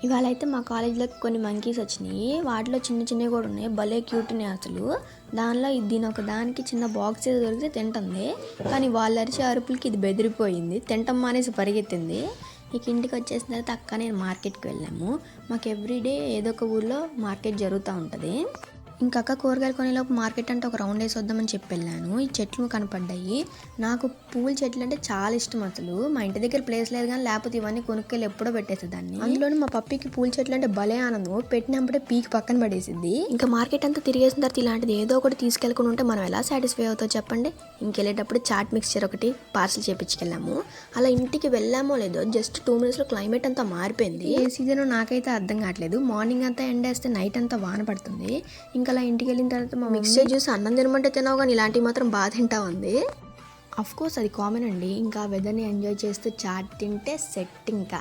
ఇవాళ అయితే మా కాలేజీలోకి కొన్ని మంకీస్ వచ్చినాయి. వాటిలో చిన్న చిన్నవి కూడా ఉన్నాయి, భలే క్యూట్ ఉన్నాయి అసలు. దానిలో దీని ఒక దానికి చిన్న బాక్స్ ఏదో దొరికితే తింటుంది, కానీ వాళ్ళు అరిచే అరుపులకి ఇది బెదిరిపోయింది, తింటం మానేసి పరిగెత్తింది. ఇక ఇంటికి వచ్చేసిన తర్వాత అక్క నేను మార్కెట్కి వెళ్ళాము. మాకు ఎవ్రీడే ఏదో ఒక ఊర్లో మార్కెట్ జరుగుతూ ఉంటుంది. ఇంకక్క కూరగాయలు కొనేలోపు మార్కెట్ అంటే ఒక రౌండ్ వేసి వద్దామని చెప్పి వెళ్ళాను. ఈ చెట్లు కనపడ్డాయి. నాకు పూల చెట్లు అంటే చాలా ఇష్టం అసలు. మా ఇంటి దగ్గర ప్లేస్ లేదు కానీ లేకపోతే ఇవన్నీ కొనుక్కెళ్ళి ఎప్పుడో పెట్టేసేదాన్ని. అందులోని మా పప్పికి పూల చెట్లు అంటే భలే ఆనందం. పెట్టినప్పుడే పీకి పక్కన పడేసిద్ది. ఇంకా మార్కెట్ అంతా తిరిగేసిన తర్వాత ఇలాంటిది ఏదో ఒకటి తీసుకెళ్ళకుండా ఉంటే మనం ఎలా సాటిస్ఫై అవుతావు చెప్పండి. ఇంకెళ్ళేటప్పుడు చాట్ మిక్స్చర్ ఒకటి పార్సల్ చేపించుకెళ్ళాము. అలా ఇంటికి వెళ్ళామో లేదో జస్ట్ 2 minutesలో క్లైమేట్ అంతా మారిపోయింది. ఏ సీజనో నాకైతే అర్థం కావట్లేదు. మార్నింగ్ అంతా ఎండేస్తే నైట్ అంతా వాన పడుతుంది. ఇంకా అలా ఇంటికి వెళ్ళిన తర్వాత మా మిక్స్చర్ జ్యూస్ అన్నం తినమంటే తినావు కానీ ఇలాంటివి మాత్రం బాగా తింటా ఉంది. అఫ్కోర్స్ అది కామన్ అండి. ఇంకా వెదర్ని ఎంజాయ్ చేస్తూ చాట్ తింటే సెట్ ఇంకా.